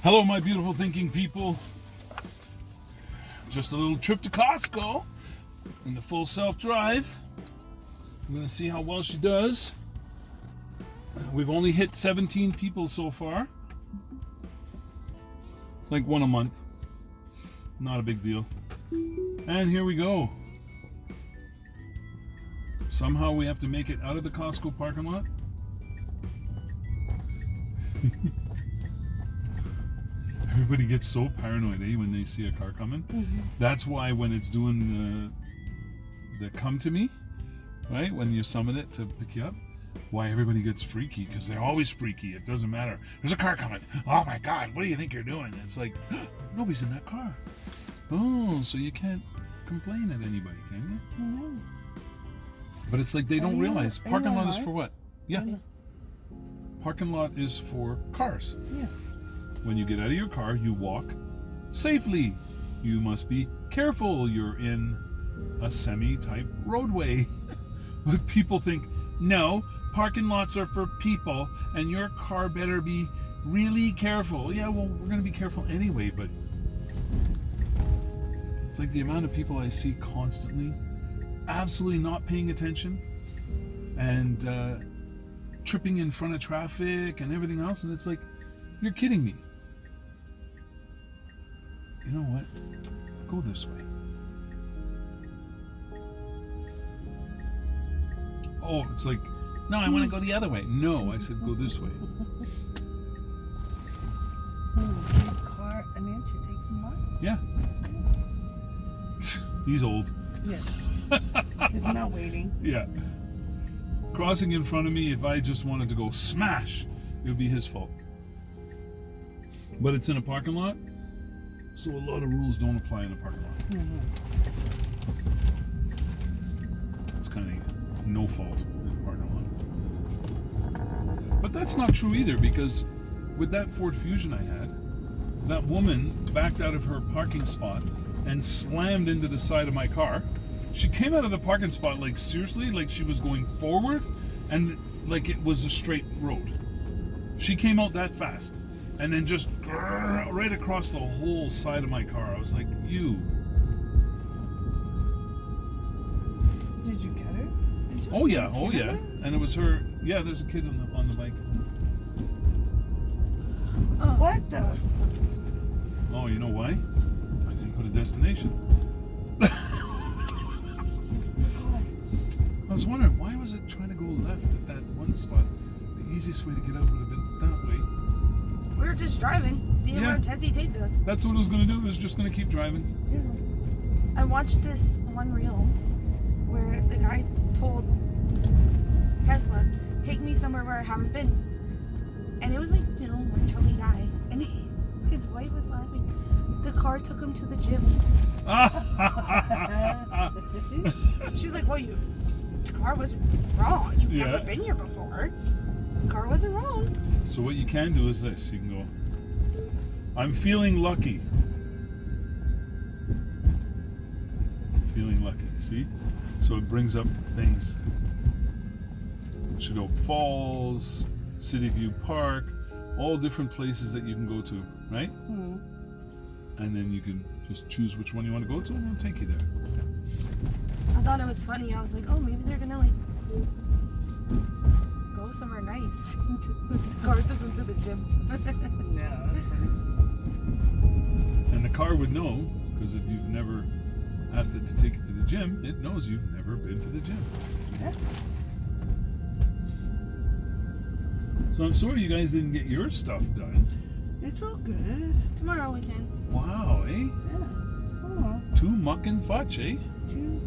Hello, my beautiful thinking people. Just a little trip to Costco in the full self-drive. I'm going to see how well she does. We've only hit 17 people so far. It's like one a month. Not a big deal. And here we go. Somehow we have to make it out of the Costco parking lot. Everybody gets so paranoid, when they see a car coming. Mm-hmm. That's why when it's doing the come to me, right? When you summon it to pick you up, why everybody gets freaky, because they're always freaky. It doesn't matter. There's a car coming. Oh my God, what do you think you're doing? It's like, nobody's in that car. Oh, so you can't complain at anybody, can you? No. But it's like they don't realize parking lot is for what? Yeah. Parking lot is for cars. Yes. When you get out of your car, you walk safely. You must be careful. You're in a semi-type roadway. But people think, no, parking lots are for people, and your car better be really careful. Yeah, well, we're going to be careful anyway, but it's like the amount of people I see constantly absolutely not paying attention and tripping in front of traffic and everything else, and it's like, you're kidding me. You know what? Go this way. Oh, it's like, no, I want to go the other way. No, I said go this way. Car an inch, it takes a mile. Yeah. He's old. Yeah. He's not waiting. Yeah. Crossing in front of me, if I just wanted to go smash, it would be his fault. But it's in a parking lot, so a lot of rules don't apply in a parking lot. Mm-hmm. It's kind of no fault in a parking lot. But that's not true either, because with that Ford Fusion I had, that woman backed out of her parking spot and slammed into the side of my car. She came out of the parking spot like seriously, like she was going forward and like it was a straight road. She came out that fast and then just right across the whole side of my car. I was like, you. Did you get her? Oh yeah. And it was her. Yeah, there's a kid on the bike. What the? Oh, you know why? I didn't put a destination. I was wondering, why was it trying to go left at that one spot? The easiest way to get out would have been that way. We were just driving, seeing where Tessie takes us. That's what it was going to do. It was just going to keep driving. Yeah. I watched this one reel where the guy told Tesla, take me somewhere where I haven't been. And it was like, one chubby guy. And his wife was laughing. The car took him to the gym. She's like, well, the car wasn't wrong. You've never been here before. The car wasn't wrong. So what you can do is this. You can go, I'm feeling lucky. Feeling lucky. See? So it brings up things. Chinook Falls, City View Park, all different places that you can go to, right? Mm-hmm. And then you can just choose which one you want to go to and it'll take you there. I thought it was funny. I was like, oh, maybe they're gonna go somewhere nice. The car took them to the gym. No, that's funny. And the car would know, because if you've never asked it to take it to the gym, it knows you've never been to the gym. Yeah. So I'm sorry you guys didn't get your stuff done. It's all good. Tomorrow we can. Wow, eh? Yeah. Oh. Too muck and fudge, eh?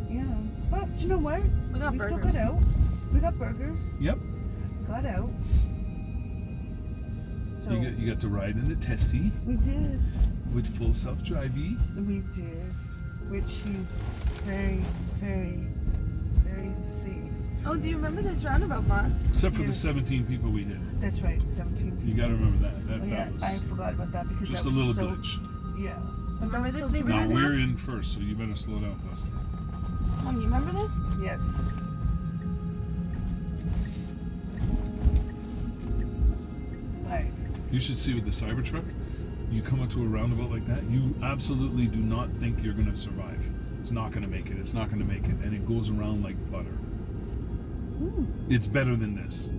Yeah. But you know what? We got still burgers. got out. We got burgers. Yep. Got out. So You got to ride in the Tessie we did. with full self-drivey. We did. Which she's very, very, very safe. Oh, do you remember this roundabout, Ma? Except for the Yes. 17 people we hit. That's right, 17 You got to remember that. That was I forgot about that because just that a was little so, glitch. Yeah. But that Remember was this so neighborhood? Now dramatic. we're in first, so you better slow down, Buster. Mom, you remember this? Yes. You should see with the Cybertruck. you come up to a roundabout like that, you absolutely do not think you're going to survive. It's not going to make it. It's not going to make it. And it goes around like butter. It's better than this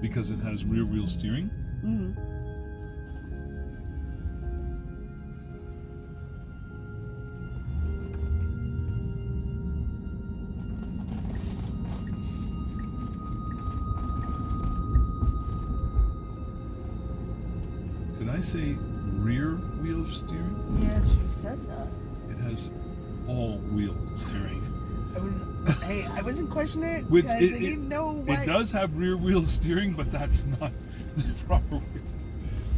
because it has rear wheel steering. Did I say rear wheel steering? Yes, you said that. It has all wheel steering. I wasn't questioning it Which because I didn't know why. It does have rear wheel steering, but that's not the proper way.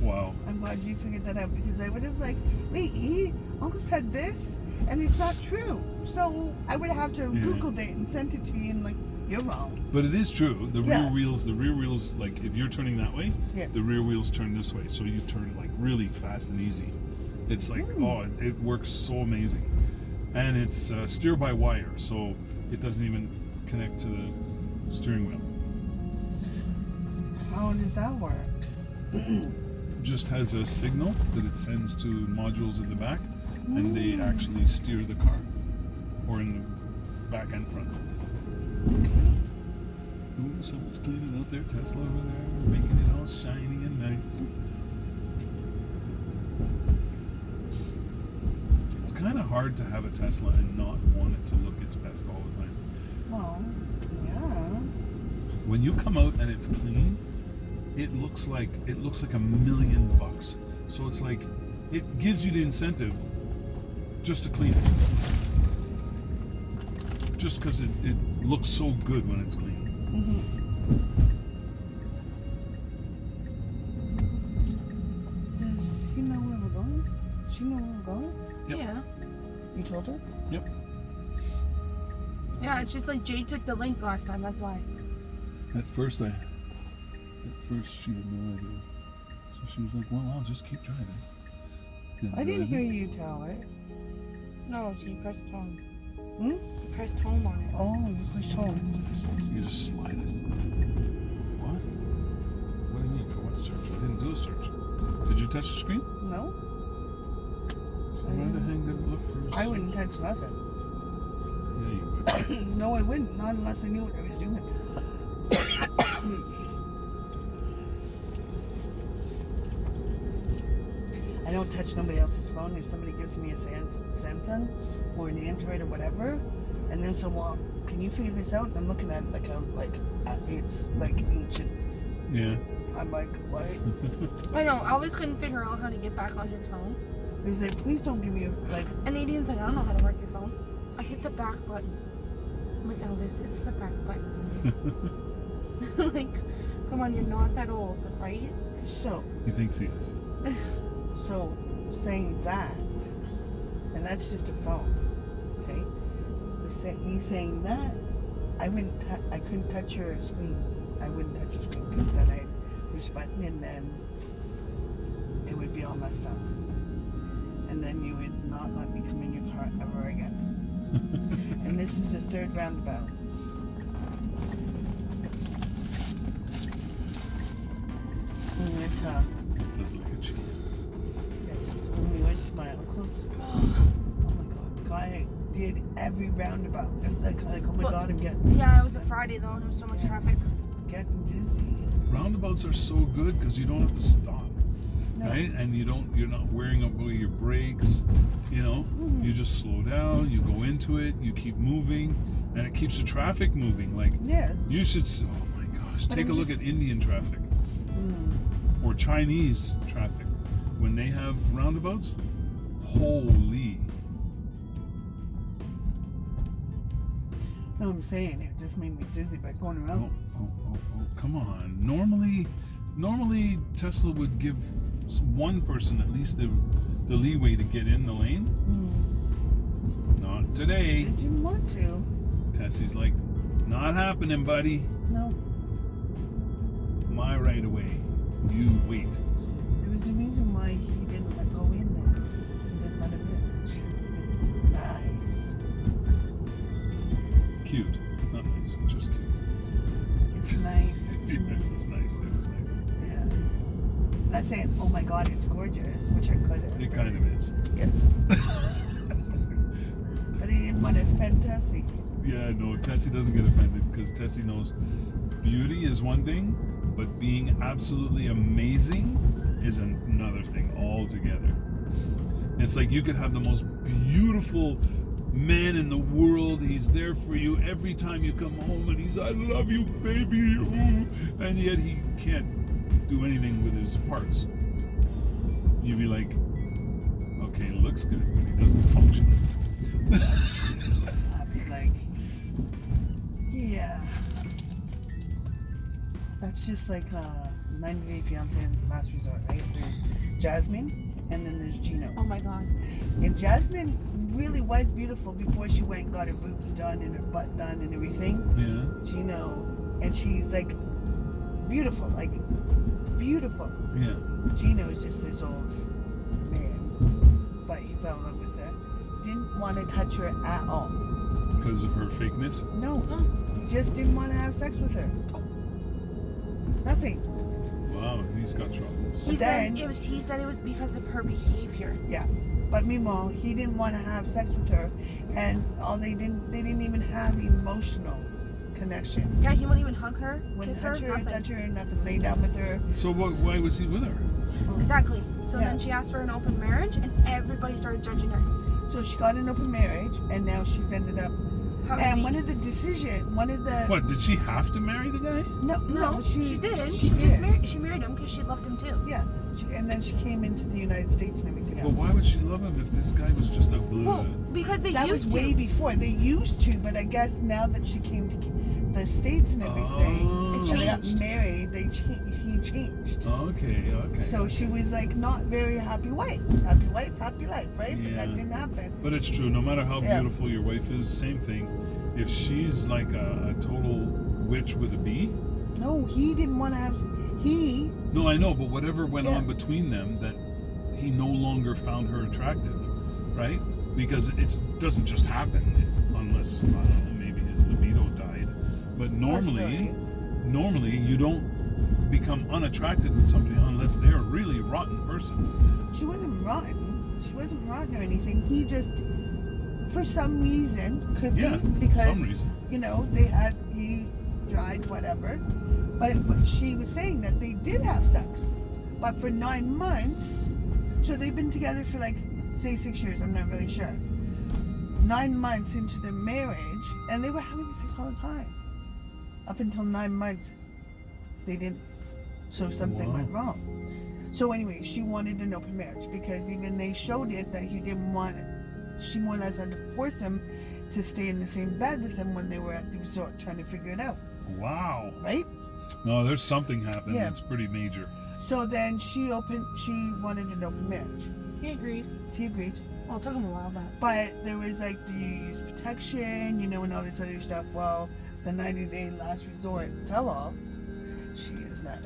Wow. I'm glad you figured that out because I would have like, wait, Uncle said this and it's not true. So I would have to have Googled it and sent it to you and like, you're wrong. But it is true. The Yes. rear wheels, like if you're turning that way, Yeah. the rear wheels turn this way. So you turn like really fast and easy. It's like, it works so amazing. And it's steer by wire, so it doesn't even connect to the steering wheel. How does that work? Just has a signal that it sends to modules in the back, and they actually steer the car, or in the back and front. Ooh, someone's cleaning out their Tesla over there, making it all shiny and nice. It's kind of hard to have a Tesla and not want it to look its best all the time. Well, yeah. When you come out and it's clean, it looks like $1 million. So it's like it gives you the incentive just to clean it, just because it looks so good when it's clean. Does he know where we're going? Does she know where we're going? Yep. Yeah. You told her? Yep. Yeah, it's just like Jay took the link last time, that's why. At first she had no idea. So she was like, well, I'll just keep driving. I didn't hear you tell it. No, she pressed home. Hmm? You pressed home on it. Oh, you pushed home. You just slide it. What? What do you mean? For what search? I didn't do a search. Did you touch the screen? No? So why the heck did it look for a I search? wouldn't touch nothing. Yeah, you would. No, I wouldn't. Not unless I knew what I was doing. I don't touch nobody else's phone. If somebody gives me a Samsung or an Android or whatever, and then so, well, can you figure this out? And I'm looking at it it's like ancient. Yeah. I'm like, what? I know, I always couldn't figure out how to get back on his phone. He was like, please don't give me like. And Nadine like, I don't know how to work your phone. I hit the back button. I'm like, Elvis, it's the back button. Like, come on, you're not that old, right? So. He thinks he is. So, saying that, and that's just a phone, okay? Me saying that, I couldn't touch your screen. I wouldn't touch your screen because then I'd push a button and then it would be all messed up. And then you would not let me come in your car ever again. And this is the third roundabout. We went to, It does look at you. yes, when we went to my uncle's. Oh my god, guy did every roundabout. It was like oh my god, I'm getting Yeah, it was a Friday though, and there was so much traffic. getting dizzy. Roundabouts are so good because you don't have to stop, No. right? And you're not wearing up all your brakes. You know, you just slow down. You go into it. You keep moving, and it keeps the traffic moving. Like Yes. you should. Oh my gosh, But take I'm a look just- at Indian traffic or Chinese traffic when they have roundabouts. Holy. No, I'm saying it just made me dizzy by going around. Oh, come on. Normally Tesla would give one person at least the leeway to get in the lane. Not today. I didn't want to. Tessie's like, not happening, buddy. No. My right of way. You wait. There was a reason why he didn't let go in there. He didn't let him in. Nice. Cute. Not nice, just cute. It's nice to me. It was nice. It was nice. Yeah. not saying, oh my God, it's gorgeous, which I could have. It kind of is. Yes. But he didn't want to offend Tessie. Yeah, no, Tessie doesn't get offended because Tessie knows beauty is one thing, but being absolutely amazing is another thing altogether. It's like you could have the most beautiful man in the world. He's there for you every time you come home, and he's, I love you, baby. Ooh. And yet he can't do anything with his parts. You'd be like, okay, it looks good, but he doesn't function. I was like, yeah. That's just like 90 Day Fiancé and Last Resort, right? There's Jasmine, and then there's Gino. Oh my God. And Jasmine really was beautiful before she went and got her boobs done and her butt done and everything. Yeah. Gino, and she's like beautiful, like beautiful. Yeah. Gino is just this old man, but he fell in love with her. Didn't want to touch her at all. Because of her fakeness? No, he just didn't want to have sex with her. Nothing. Wow, he's got troubles. He said it was because of her behavior. Yeah, but meanwhile, he didn't want to have sex with her, and they didn't even have emotional connection. Yeah, he wouldn't even hug her, Wouldn't kiss her, touch her, nothing. Lay down with her. So why was he with her? Exactly. So Yeah. then she asked for an open marriage, and everybody started judging her. So she got an open marriage, and now she's ended up. And one of the What, did she have to marry the guy? No, she did. She She married him because she loved him too. Yeah, and then she came into the United States and everything But else. why would she love him if this guy was just a blue? Well, because they That was used to. way before. They used to, but I guess now that she came to the States and everything, Oh. and they got changed. married, he changed. Okay. So she was like not very happy wife, happy life, right? But Yeah. that didn't happen. But it's true, no matter how Yeah. beautiful your wife is, same thing. If she's like a total witch with a bee. No, he didn't want to have. He No, I know, but whatever went Yeah. on between them, that he no longer found her attractive, right? Because it doesn't just happen unless, I don't know, maybe his libido died. But normally you don't become unattracted with somebody unless they're a really rotten person. She wasn't rotten. She wasn't rotten or anything. He just, for some reason, could Yeah, be because some reason. he died, whatever. But she was saying that they did have sex, but for 9 months. So they've been together for like, say 6 years. I'm not really sure. 9 months into their marriage, and they were having sex all the time. Up until 9 months, they didn't. So something went wrong. So anyway, she wanted an open marriage because even they showed it that he didn't want it. She more or less had to force him to stay in the same bed with him when they were at the resort trying to figure it out. Wow. Right? No, there's something happened Yeah. that's pretty major. So then she wanted an open marriage. He agreed. She agreed. Well, it took him a while, But there was like, do you use protection, and all this other stuff. Well, the 90-day last resort tell-all,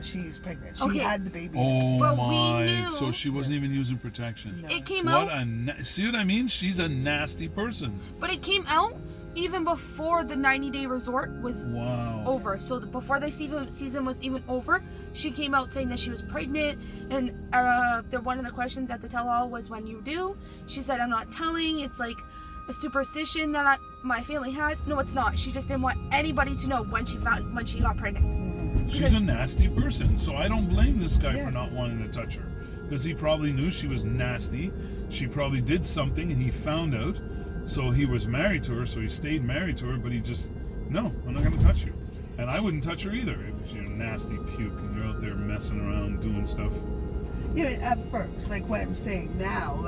she's pregnant. She Okay. had the baby. Oh But we my! knew- So she wasn't even using protection. No. It came What out, see what I mean? She's a nasty person. but it came out even before the 90-day resort was Wow. over. So before the season was even over, she came out saying that she was pregnant. And one of the questions at the tell-all was, when you do? She said, I'm not telling. It's like a superstition that my family has. No, it's not. She just didn't want anybody to know when she got pregnant. She's a nasty person, so I don't blame this guy Yeah. for not wanting to touch her. Because he probably knew she was nasty. She probably did something and he found out. So he was married to her, so he stayed married to her, but he just, no, I'm not going to touch you. And I wouldn't touch her either if you're a nasty puke and you're out there messing around doing stuff. At first, like what I'm saying now,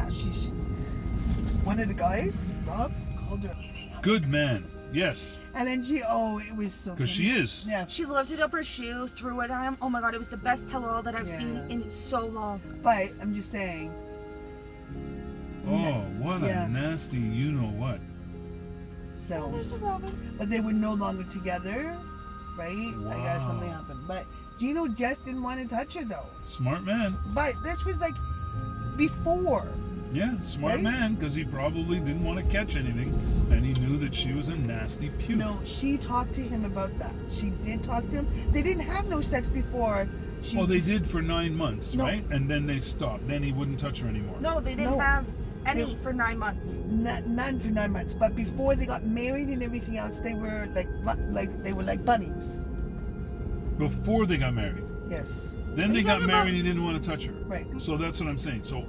she's one of the guys, Rob, called her. Good man, yes, And then it was so because she is. Yeah. She lifted up her shoe, threw it at him. Oh my God, it was the best tell-all that I've seen in so long. But I'm just saying. Oh, what Yeah. a nasty you-know-what. So, There's a Robin. but they were no longer together, right? I guess Wow. something happened. But Gino just didn't want to touch her though. Smart man. But this was like before. Yeah, smart Right? man, because he probably didn't want to catch anything, and he knew that she was a nasty puke. No, she talked to him about that. She did talk to him. They didn't have no sex before She Well, they just- did for 9 months, No. right? And then they stopped. Then he wouldn't touch her anymore. No, they didn't No. have any They- for 9 months. None for 9 months, but before they got married and everything else, they were they were like buddies. Before they got married. Yes, Then Are they you got talking married about- and he didn't want to touch her. right. So that's what I'm saying. So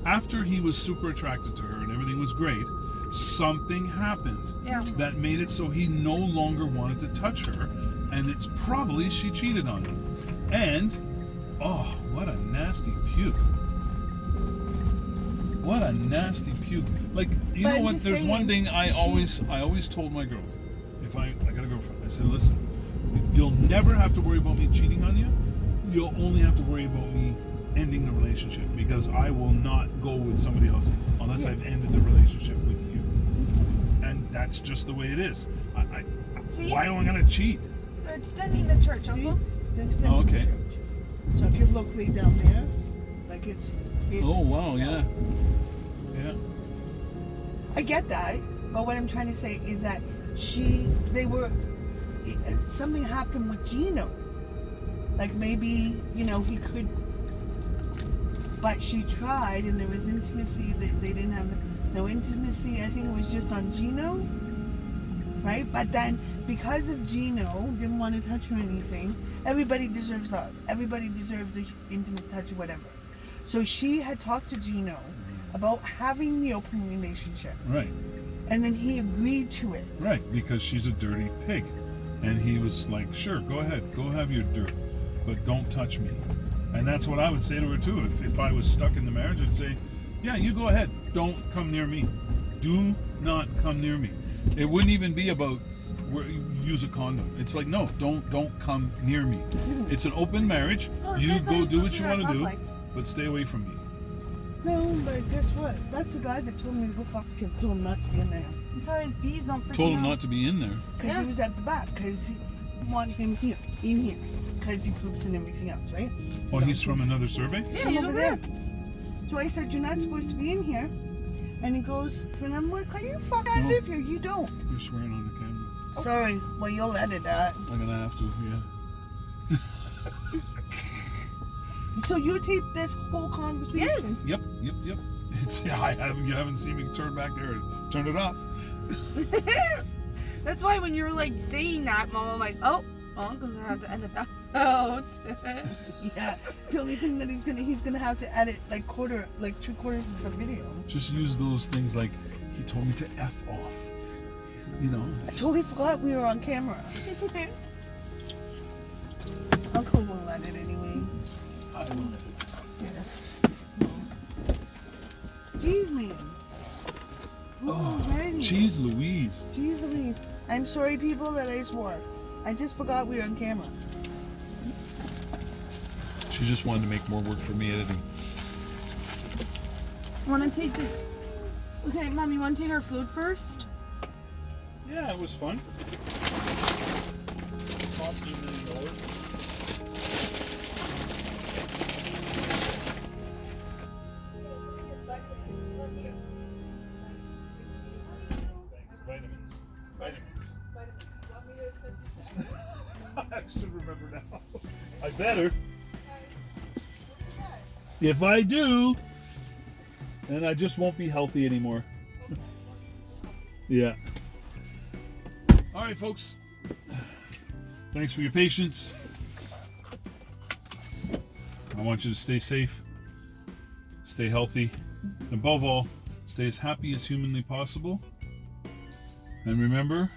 after he was super attracted to her and everything was great, something happened Yeah. that made it so he no longer wanted to touch her, and it's probably she cheated on him. And oh, what a nasty puke. What a nasty puke. Like, you But know I'm what? just There's one saying, thing I she- always told my girls. If I got a girlfriend, I said, listen, you'll never have to worry about me cheating on you. You'll only have to worry about me ending the relationship, because I will not go with somebody else unless Yeah. I've ended the relationship with you. And that's just the way it is. See? Why am I gonna cheat? They're extending the church, See, Uncle. they're extending Oh, okay. the church. So if you look right down there, like it's Oh wow, yeah. Yeah. I get that, but what I'm trying to say is that something happened with Gino. Like maybe, he couldn't. But she tried, and there was intimacy. They didn't have no intimacy. I think it was just on Gino, right? But then, because of Gino didn't want to touch her or anything, everybody deserves love. Everybody deserves an intimate touch or whatever. So she had talked to Gino about having the open relationship, Right. and then he agreed to it. Right. Because she's a dirty pig. And he was like, sure, go ahead, go have your dirt, but don't touch me. And that's what I would say to her too. If I was stuck in the marriage, I'd say, yeah, you go ahead. Don't come near me. Do not come near me. It wouldn't even be about use a condom. It's like, no, don't come near me. It's an open marriage. Oh, this You guy's not go even do what supposed you to want be to do, complex. but stay away from me. No, but guess what? That's the guy that told me to go fuck kids, told him not to be in there. I'm sorry, his bees don't freaking Told him out. not to be in there. Because Yeah. he was at the back, because he want him here, in here, because he poops and everything else, right? Oh, he's from another survey? Yeah, From he's over there. So I said, you're not supposed to be in here. And he goes, and I'm like, are you fuck? I No. live here. You don't. You're swearing on the camera. Sorry. Well, you'll edit that. I'm gonna have to, yeah. So you tape this whole conversation? Yes. Yep. It's you haven't seen me turn back there and turn it off. That's why when you're like saying that, Mom, I'm like, oh, Uncle's gonna have to edit that out. Yeah. The only thing that he's gonna have to edit like 3/4 of the video. Just use those things like, he told me to F off. You know. I totally forgot we were on camera. Uncle will let it anyways. I will. Yes. Jeez, man. Alrighty. Jeez Louise. Jeez Louise. I'm sorry, people, that I swore. I just forgot we were on camera. She just wanted to make more work for me editing. Wanna take the... Okay, Mom, you wanna take our food first? Yeah, it was fun. Cost me $1 million. Vitamins. I should remember now. I better. If I do, then I just won't be healthy anymore. Yeah. All right, folks. Thanks for your patience. I want you to stay safe, stay healthy, and above all, stay as happy as humanly possible. And remember,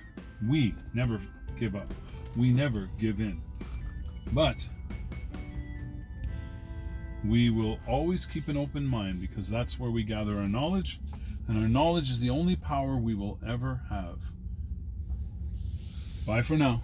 we never give up. We never give in. But we will always keep an open mind, because that's where we gather our knowledge, and our knowledge is the only power we will ever have. Bye for now.